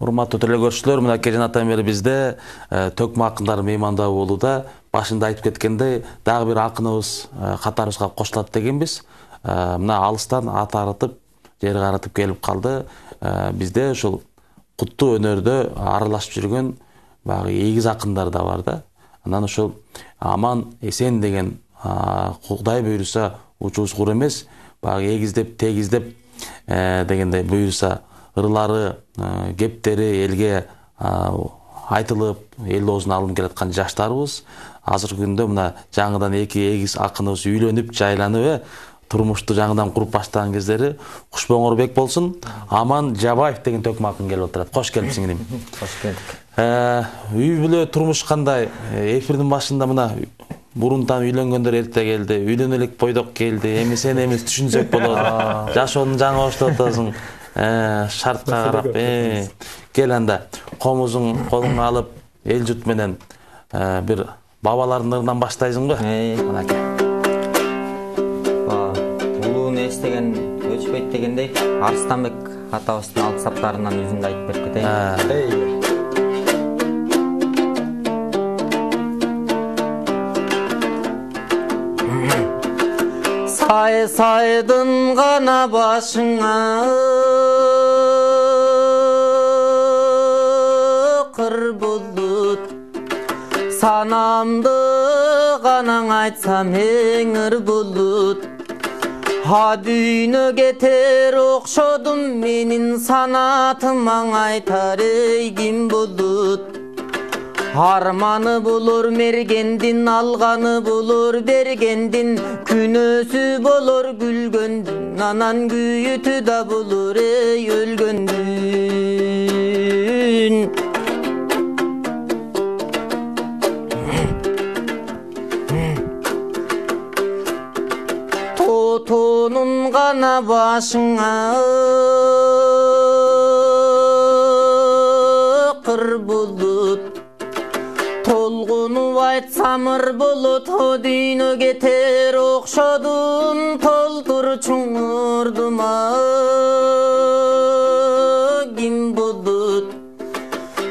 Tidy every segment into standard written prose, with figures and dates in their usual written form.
Урматтуу телекөрүүчүлөр, мына кеченатан бери бизде төкмө акындар меймандаа болууда. Башында айтып кеткендей, дагы бир акыныбыз катарыбызга кошулат дегенбиз. Мына алыстан ат арытып, жер каратып келип калды. Бизде ушул куттуу өнөрдө аралашып жүргөн баягы эгиз акындар да бар да. Анан ушул Аман Эсен деген Кудай буйруса учуус кур эмес, баягы эгиздеп, тегиздеп дегендей буйруса ырлары, кептери элге айтылып, эл оозуна алынып келаткан жаштарыбыз. Азыркы күндө мына жаңыдан эки эгиз акыныбыз үйлөнүп, жайланып, турмушту жаңыдан куруп баштаган кездери кушбоңорбек болсун, Аман Жабаев деген төкмө акын келип отурат. Кош келипсиң иним. Кош келдик. Үй бүлө турмуш кандай? Эфирдин башында мына бурунтан үйлөнгөндөр эрте келди, үйлөнө элек бойдок келди, эми сен эмес түшүнсөк болот. Жашоону жаңы баштап атасың. Шартка карап, кел анда комузуң колуңа алып, эл жут менен бир бабалардын ырынан баштайсың го. Мынакей. Улууну эстеген өчпөйт дегендей, Арыстанбек атабыздын алты саптарынан үзүндү айтып берип кетейин. Сай-сайдын гана башыңа кыр булут, санамды ганаң айтсам эңир булут. Дүйнө кетер окшодум менин санатым айтар ким булут. Арманы болор мергендин, алганы болор бергендин, күнөөсү болор күлгөндүн, анан күйүтү да болор өлгөндүн. Тотонун гана башыңа кыр булут, толгону айтсам ыр болот. Дүйнө кетер окшодум, толтур чуңурдума ким булут.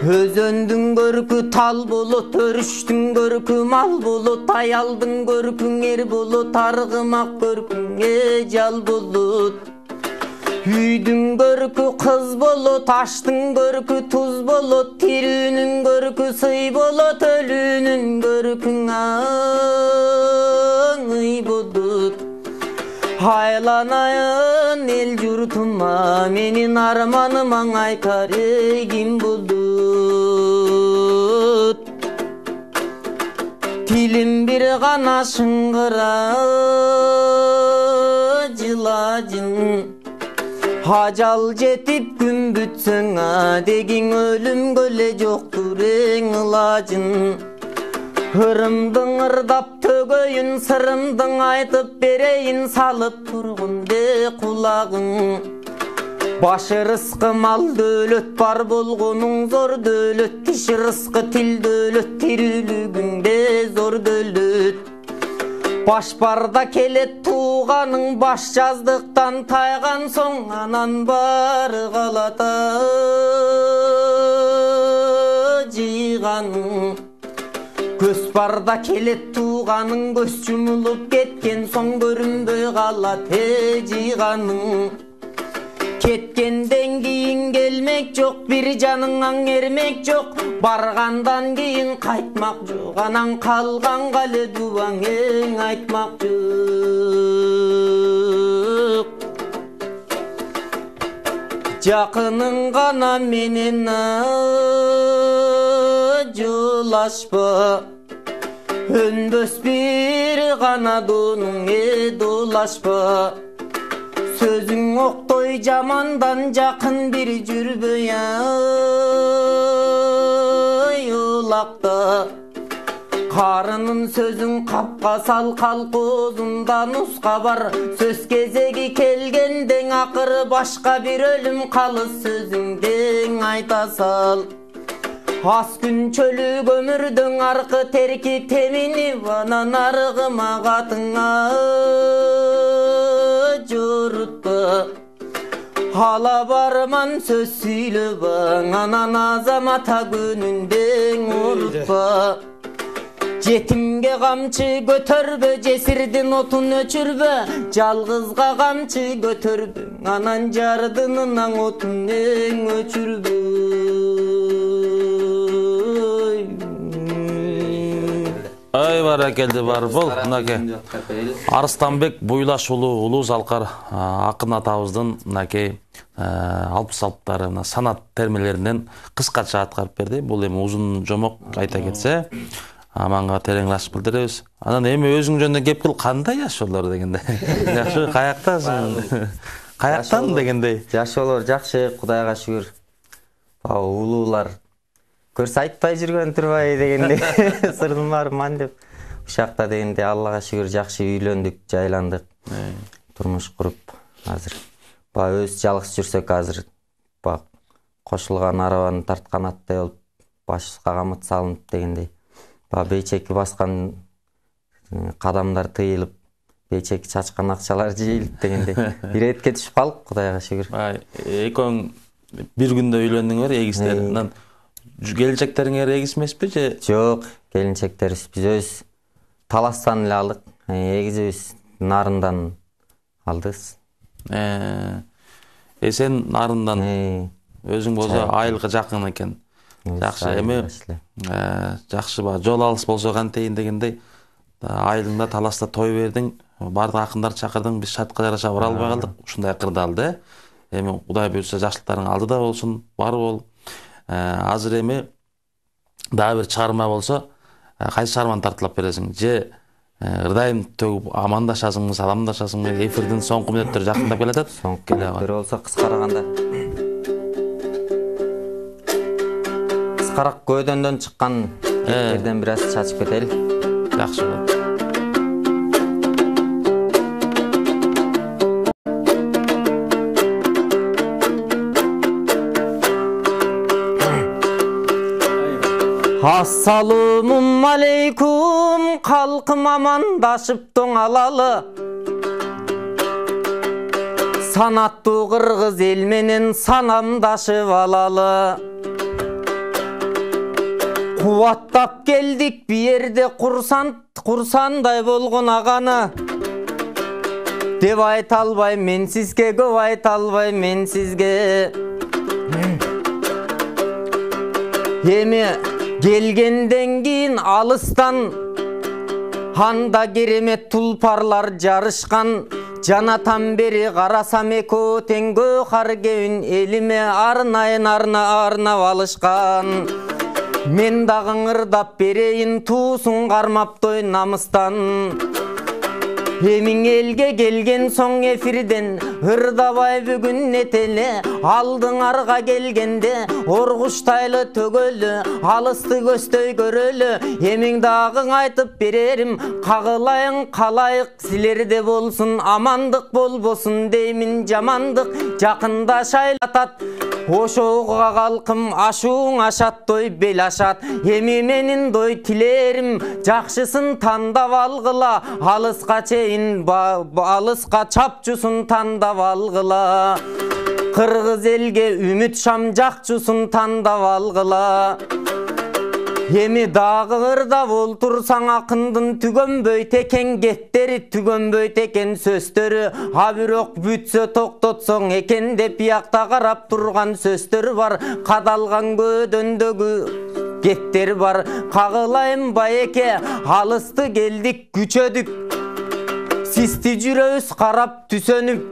Өзөндүн көркү тал болот, өрүштүн көркү мал болот, аялдын көркүң ер болот, аргымак көркүң жал болот. Үйдүн көркү кыз болот, аштын көркү туз болот, тирүүнүн көркү сый болот, өлүүнүн көркүң ый болот. Айланайын эл журтума, менин арманым айтар ким болот. Тилим бир гана шыңгыра жылажын, ажал жетип күн бүтсөң дегиң өлүмгө эле жоктур эң ылажын. Ырымдың ырдап төгөйүн, сырымдың айтып берейин, салып тургунде кулагың. Башы рызкы мал дөөлөт, бар болгонуң зор дөөлөт, киши рызкы тил дөөлөт, тирүүлүгүңдө зор дөөлөт. Баш барда келет тууганың, баш жаздыктан тайган соң, анан бары калата жыйганың. Көз барда келет тууганың, көз жумулуп кеткен соң, көрүнбөй калат жыйганың. Кеткенден кийин келмек жок, бир жаныңан эрмек жок, баргандан кийин кайтмак жок, анан калганга эле дубаң айтмак жок. Жакының гана менен жолашпа, өнбөс бир гана донуң долашпа. Сөзүң октой жамандан, жакын бир жүрбөй улакта. Карынын сөзүң капка сал, калкоозунда нуска бар. Сөз кезеги келгенден акыры башка бир өлүм калыс сөзүңден айта сал. Аз күн чөлү көмүрдөң аркы терки теминип, анан аргыма катыңа жорутпа. hala барман сөз сүйлөбө анан азамата күнүндөн урутпа жетимге камчы көтөрбө жесирдин отун өчүрбө жалгызга камчы көтөрбө анан жардынынан отун өчүрбө Ай баракелди бар бол. Мынаке Арыстанбек Буйлаш улуу Залкар акын атабыздын мынаке алып салттары санат термилеринен кыскача аткарып берди. Бул эми узун жомок айта кетсе, аманга тереңлашып билдиребиз. Анан эми өзүң жөнүндө кеп кыл, кандай жашоолор дегенде. Жакшы, каяктасың? Каяктан дегендей. Жашоолор жакшы, Кудайга шүгүр. Улуулар көрсө айтпай жүргөн турбай дегенде сырдым барман деп ушакта дегенде Аллага шүгүр жакшы үйлөндүк, жайландык. Турмуш куруп азыр. Өз жалгыз жүрсөк азыр кошулган арабаны тарткан аттай болуп башка камыт салынып дегендей. Бейчеки баскан кадамдар тыйылып, бейчеки чачкан акчалар жыйылып дегендей. Иретке түшүп калдык, Кудайга шүгүр. Экөөң бир күндө үйлөндүңөр, эгиздер. Келинчектериңер эгиз эмеспи же? Жок, келинчектерибиз биз өз таластан эле алдык. Эгизибиз нарындан алдыбыз. Сен нарындан өзүң болсо айылга жакын экен. Жакшы эми. Жакшы ба, жол алыс болсо кантейин дегендей айылыңда таласта той бердиң, бардык акындар чакырдың, биз шартка жараша бара албай калдык. Ушундай кырдаалды. Эми Кудай буйрса жакшылыктарың алдыда болсун, бар бол. Азыр эми дагы бир чыгарма болсо, кайсы чыгарманы тартылап бересиң? Же ырдайым төгүп амандашасыңбы, саламдашасыңбы? Эфирдин соңку мүнөттөрү жакындап келатат. Соңку мүнөттөр болсо кыскараганда. Кыскараак көйдөндөн чыккан эфирден бир аз чачып кетели. Жакшы болот. Ассалумун алейкум, калкым амандашып тоңалалы. Санаттуу кыргыз эл менен санамдашып алалы. Кубаттап келдик биерде курсандай болгон аганы. Деп айта албайм мен сизге, көп айта албайм мен сизге. Эми келгенден кийин алыстан анда керемет тулпарлар жарышкан. Жанатан бери карасам экөө теңгө кар кебин элиме арнайын арнап алышкан. Мен дагы ырдап берейин туусун кармаптой намыстан. Эмиң элге келген соң эфирден ырдабай бүгүн этеле. Алдыңарга келгенде оргуштайлы төгөлү, алысты көздөй көрөлү. Эмиң дагы айтып берерим, кагылайын калайык силерде болсун. Амандык болбосун деймин, жамандык жакында шайлатат. Ошоуга калкым ашууң ашат, той бел ашат. Эми менин дой тилерим жакшысын тандап алгыла. Алыска чейин алыска чапчусун тандап алгыла. Кыргыз элге үмүт шам жакчусун тандап алгыла. Эми дагы ырдап олтурсаң акындын түгөнбөй текен кеттери, түгөнбөй текен сөздөрү. А бирок бүтсө токтотсоң экен деп биякта карап турган сөздөр бар. Кадалган көдөндөгү кеттер бар. Кагылайын байеке, алысты келдик күчөдүк. Сизди жүрөбүз карап түсөнүп.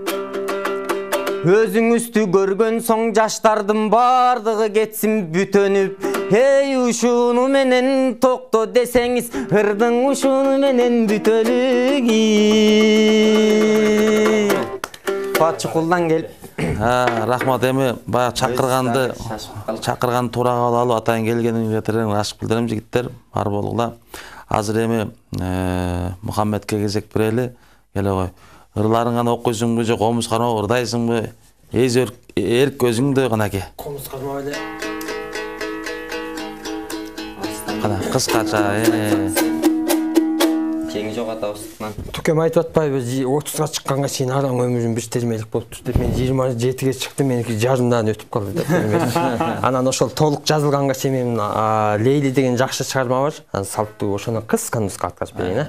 Өзүңүздү көргөн соң жаштардын бардыгы кетсин бүтөнүп. Эй ушуну менен токто десеңиз, ырдың ушуну менен бүтөлүк. Бачыкулдан келип. Рахмат, эми баягы чакырганды туура кабыл алып, атайын келгениңизге терең билдирем жигиттер, бар болгула. Азыр эми Мухаммедке кезек берели. Келе кой. Ырларың гана окуйсуңбу же комуз кармап ырдайсыңбы? Эрк өзүңдө канаке. Комуз кармап эле. Кана кыскача. Жеңи жок атабыздан. Түкем айтып атпайбы, 30-га чыкканга чейин араң өмүрүң бир термелик болуптур деп. Мен 27-ге чыктым, меники жарымдан өтүп калды деп. Анан ошол толук жазылганга чейин мен Лейли деген жакшы чыгарма бар. Анан салттуу ошону кыска нуска аткарып берейин,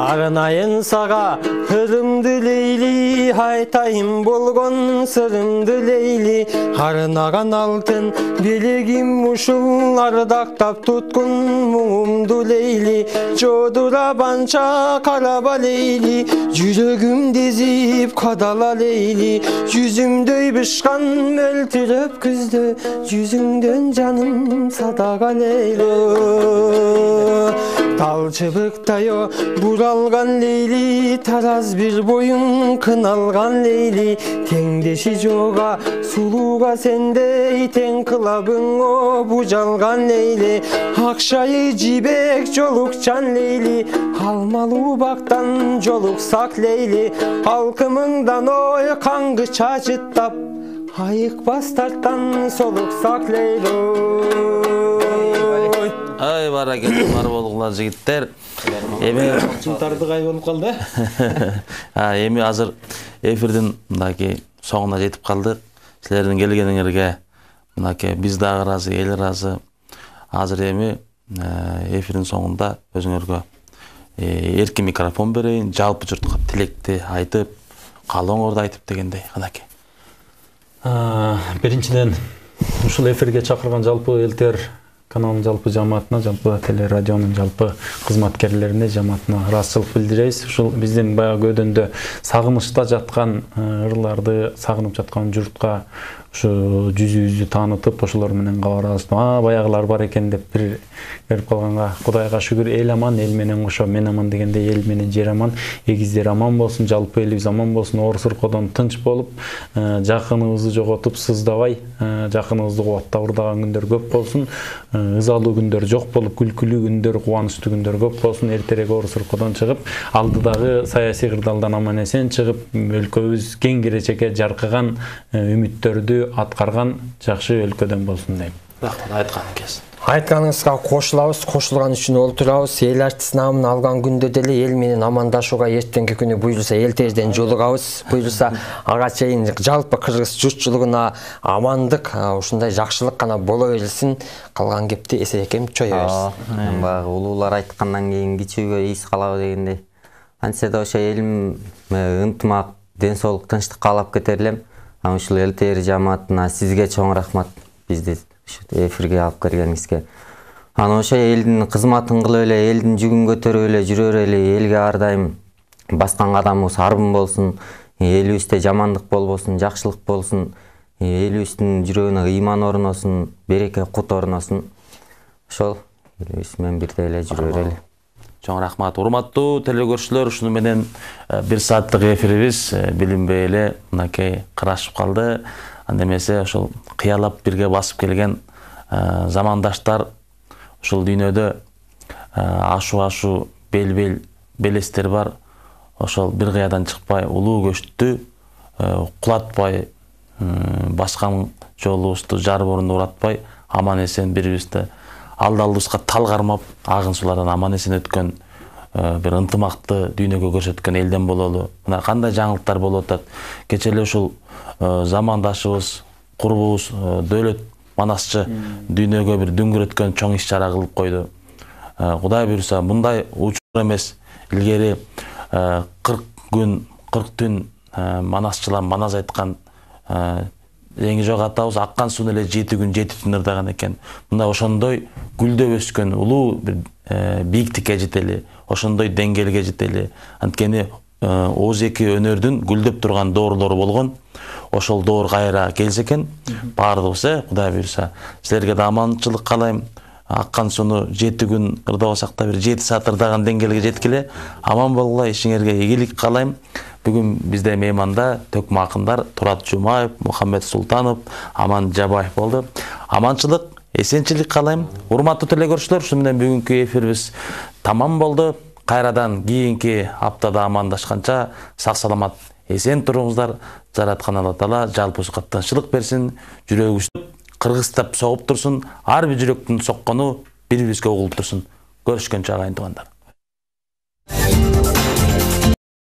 Арнайын сага ырымды Лейли, айтайын болгон сырымды Лейли. Арнаган алтын белегим ушул, ардактап туткун муңумду Лейли. Жодура банча караба Лейли, жүрөгүм дезип кадала Лейли. Жүзүмдөй бышкан мөлтүрөп күздө, жүзүңдөн жаным садага Лейли. Тал чыбыктайо буралган Лейли, тараз бир боюн кыналган Лейли. Теңдеши жога сулууга сендей, тең кылабың бужалган Лейли. Акшайы жибек жолукчан Лейли, алмалуу бактан жолуксак Лейли. Алкымыңдан ой каңгы чачыттап, айыкпас тарттан солуксак Лейли. Ай баракелде, бар болгула жигиттер. Эми чымтарды кай болуп калды? Эми азыр эфирдин мынакей соңуна жетип калдык. Силердин келгениңерге мынакей биз дагы ыраазы, эл ыраазы. Азыр эми эфирдин соңунда өзүңөргө эркин микрофон берейин, жалпы журтка тилекти айтып, каалооңорду айтып дегендей, канакей. Биринчиден ушул эфирге чакырган жалпы элтер каналдын жалпы жамаатына, жалпы телерадионун жалпы кызматкерлерине, жамаатына ыраазычылык билдиребиз. Ушул биздин баягы көдөндө сагынычта жаткан ырларды, сагынып жаткан журтка ушу жүзүбүздү таанытып, ошолор менен кабар алышып, баягылар бар экен деп бир көрүп калганга Кудайга шүгүр, эл аман, эл менен кошо мен аман дегенде, эл менен жер аман, эгиздер аман болсун, жалпы элибиз аман болсун, оор сыркоодон тынч болуп, жакыныбызды жоготуп сыздабай, жакыныбызды кубаттап урдаган күндөр көп болсун, ызалуу күндөр жок болуп, күлкүлүү күндөр, кубанычтуу күндөр көп болсун, эртерээк оор сыркоодон чыгып, алдыдагы саясий кырдаалдан аман эсен чыгып, өлкөбүз кең келечекке жаркыган үмүттөрдү аткарган жакшы өлкөдөн болсун дейм. Рахмат, айтканыңыз. Айтканыңызга кошулабыз, кошулган үчүн олтурабыз. Эл артист намын алган күндө деле эл менен амандашууга эртеңки күнү буюрса элтерден жолугабыз. Буюрса ага чейин жалпы кыргыз журтчулугуна амандык, ушундай жакшылык гана боло берсин. Калган кепти эсерекем чоёбуз. Баягы улуулар айткандан кийин кичүүгө ийис калабы дегендей. Антсе да ошо элим ынтымак, ден соолук, тынчтык каалап кетер элем. Ушул элтер жамаатына сизге чоң рахмат, бизди эфирге алып келгениңизге. Аны ошо элдин кызматын кылып эле, элдин жүгүн көтөрүп эле жүрөр эле, элге ар дайым баскан кадамыбыз арбын болсун, элибизде жамандык болбосун, жакшылык болсун, элибиздин жүрөгүнө ыйман орносун, береке, кут орносун. Ошол элибиз менен бирдей эле жүрөр эле. Чоң рахмат. Урматтуу телекөрүүчүлөр, ушуну менен 1 сааттык эфирибиз билинбей эле мынакей кырашып калды. Анда эмесе ошол кыялап бирге басып келген замандаштар ушул дүйнөдө ашу бел белестер бар. Ошол бир кыядан чыкпай, улуу көчтү кулатпай, баскан жолубузду жар борунду уратпай, аман эсен бирибизди алдыбызга тал кармап, агын сулардан аман эсен өткөн бир ынтымакты дүйнөгө көрсөткөн элден бололу. Мына кандай жаңылыктар болуп атат. Кече эле ушул замандашыбыз, курбубуз Дөөлөт Манасчы дүйнөгө бир дүңгүрөткөн чоң иш чара кылып койду. Кудай буйруса, мындай учур эмес. Илгери 40 күн, 40 түн Манасчылар маназ айткан Эң жок атабыз аккан сууну эле 7 күн 7 түн ырдаган экен. Мында ошондой гүлдөп өскөн улуу бир бийиктикке жетели, ошондой деңгээлге жетели. Анткени Оз эки өнөрдүн гүлдөп турган доорлору болгон. Ошол доор кайра келсе экен, баардыгыбыз Кудай буйруса, силерге да аманчылык каалайм. Аккан сууну 7 күн ырдабасак да бир 7 саат ырдаган деңгээлге жеткиле. Аман болгула, ишиңерге ийгилик каалайм. Бүгүн бизде мейманда төкмө акындар Турат Жумаев, Мухаммед Султанов, Аман Жабаев болду. Аманчылык, эсенчилик каалайм. Урматтуу телекөрүүчүлөр, ушу менен бүгүнкү эфирибиз тамам болду. кайрадан кийинки аптада амандашканча сак саламат эсен туруңуздар. Жараткан Алла Таала жалпыбызга тынччылык берсин, жүрөгүбүз кыргызтап согуп турсун, ар бир жүрөктүн соккону бири-бирибизге угулуп турсун. Көрүшкөнчө агайын туугандар.